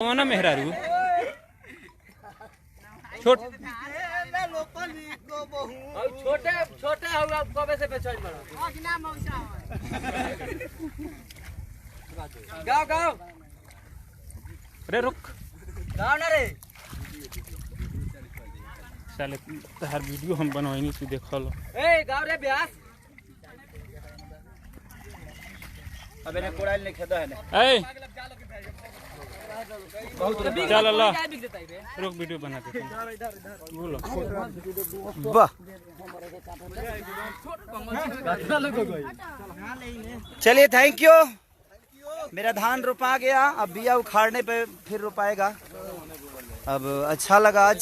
ना मेहरारू छोट छोटे छोटे कबे से बेचै बड़ा गाओ गाओ रे रुक गाओ ना रे साले हर वीडियो हम बनवाएंगे तू देख लो ए गाओ रे ब्यास अबे ने कोड़ाइल ने खेदा है ने ए बहुत चल अल्लाह रुक वीडियो बना दे बोलो वाह चलिए थैंक यू। मेरा धान रोपा गया, अब बिया उखाड़ने पे फिर रोपाएगा। अब अच्छा लगा आज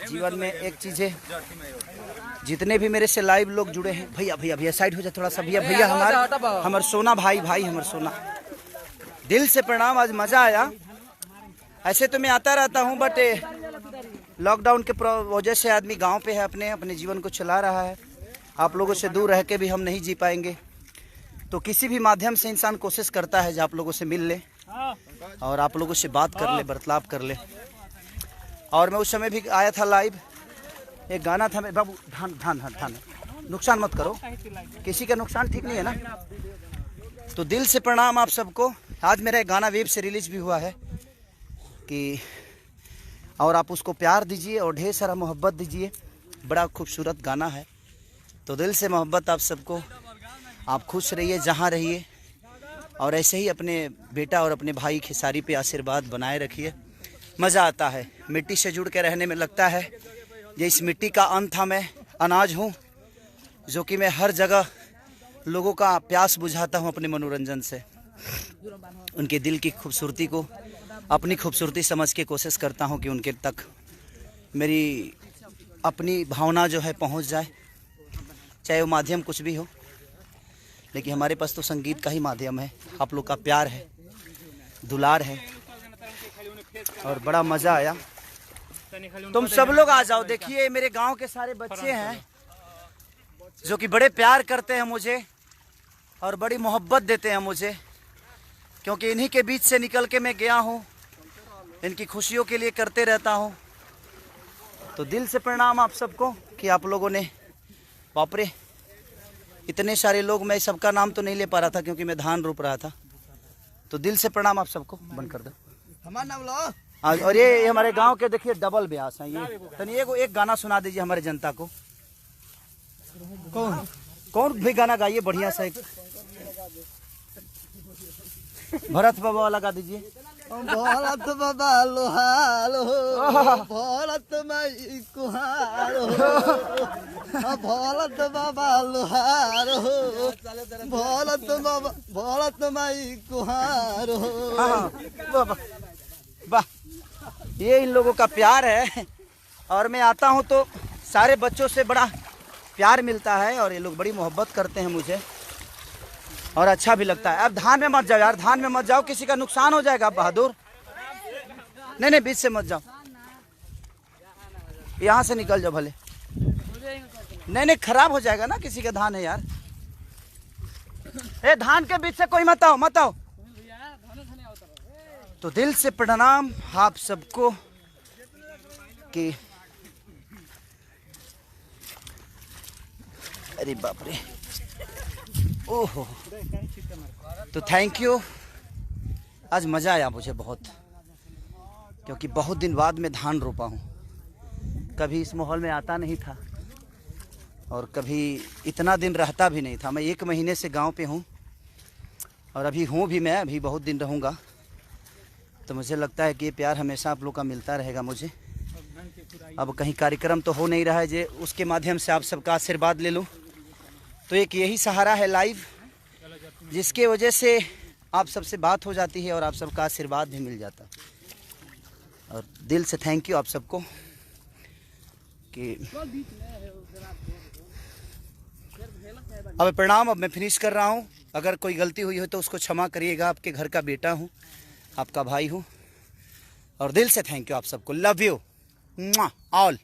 जीवन में एक चीज है, जितने भी मेरे से लाइव लोग जुड़े हैं, भैया भैया भैया साइड हो जाए थोड़ा सा, भैया भैया हमार सोना भाई भाई हमर सोना, दिल से प्रणाम। आज मजा आया। ऐसे तो मैं आता रहता हूँ बट लॉकडाउन के वजह से आदमी गांव पे है, अपने जीवन को चला रहा है। आप लोगों से दूर रह के भी हम नहीं जी पाएंगे, तो किसी भी माध्यम से इंसान कोशिश करता है जो आप लोगों से मिल ले और आप लोगों से बात कर ले, बर्ताव कर ले। और मैं उस समय भी आया था लाइव, एक गाना था, बाबू धान धान धान धान नुकसान मत करो, किसी का नुकसान ठीक नहीं है ना। तो दिल से प्रणाम आप सबको। आज मेरा एक गाना वेब से रिलीज भी हुआ है कि और आप उसको प्यार दीजिए और ढेर सारा मोहब्बत दीजिए। बड़ा खूबसूरत गाना है, तो दिल से मोहब्बत आप सबको। आप खुश रहिए जहाँ रहिए, और ऐसे ही अपने बेटा और अपने भाई खेसारी पे आशीर्वाद बनाए रखिए। मज़ा आता है, मिट्टी से जुड़ के रहने में लगता है ये इस मिट्टी का अन्न था। मैं अनाज हूँ जो कि मैं हर जगह लोगों का प्यास बुझाता हूँ अपने मनोरंजन से। उनके दिल की खूबसूरती को अपनी खूबसूरती समझ के कोशिश करता हूँ कि उनके तक मेरी अपनी भावना जो है पहुँच जाए, चाहे वो माध्यम कुछ भी हो। लेकिन हमारे पास तो संगीत का ही माध्यम है, आप लोग का प्यार है, दुलार है, और बड़ा मज़ा आया। तुम सब लोग आ जाओ। देखिए मेरे गांव के सारे बच्चे हैं जो कि बड़े प्यार करते हैं मुझे और बड़ी मोहब्बत देते हैं मुझे, क्योंकि इन्हीं के बीच से निकल के मैं गया हूँ, इनकी खुशियों के लिए करते रहता हूँ। तो दिल से प्रणाम आप सबको कि आप लोगों ने, बापरे इतने सारे लोग, मैं सबका नाम तो नहीं ले पा रहा था क्योंकि मैं धान रोप रहा था। तो दिल से प्रणाम आप सबको। बंद कर दो हमारा नाम लो। आज और ये हमारे गांव के देखिए डबल ब्यास हैं ये। तनी एक गाना सुना दीजिए हमारे जनता को। कौन कौन भी गाना गाइए बढ़िया सा, एक भरत बाबा वाला गा दीजिए। भरत बाबा लोहालो भरत माई कुहारो भरत बाबा लोहारो भरत माई कुहारो। वाह, ये इन लोगों का प्यार है। और मैं आता हूँ तो सारे बच्चों से बड़ा प्यार मिलता है और ये लोग बड़ी मोहब्बत करते हैं मुझे, और अच्छा भी लगता है। अब धान में मत जाओ यार, धान में मत जाओ, किसी का नुकसान हो जाएगा बहादुर। नहीं नहीं, बीच से मत जाओ, यहाँ से निकल जाओ भले। नहीं नहीं, खराब हो जाएगा ना, किसी का धान है यार। ए धान के बीच से कोई मत आओ, मत आओ। तो दिल से प्रणाम आप सबको कि अरे बाप रे, ओहो। तो थैंक यू। आज मज़ा आया मुझे बहुत, क्योंकि बहुत दिन बाद मैं धान रोपा हूँ। कभी इस माहौल में आता नहीं था और कभी इतना दिन रहता भी नहीं था। मैं 1 महीने से गांव पे हूँ और अभी हूँ भी, मैं अभी बहुत दिन रहूँगा। तो मुझे लगता है कि ये प्यार हमेशा आप लोग का मिलता रहेगा मुझे। अब कहीं कार्यक्रम तो हो नहीं रहा है जे उसके माध्यम से आप सबका आशीर्वाद ले लूँ, तो एक यही सहारा है लाइव, जिसके वजह से आप सबसे बात हो जाती है और आप सबका आशीर्वाद भी मिल जाता। और दिल से थैंक यू आप सबको कि अब प्रणाम। अब मैं फिनिश कर रहा हूँ। अगर कोई गलती हुई हो तो उसको क्षमा करिएगा। आपके घर का बेटा हूँ, आपका भाई हूँ, और दिल से थैंक यू आप सबको। Love you all.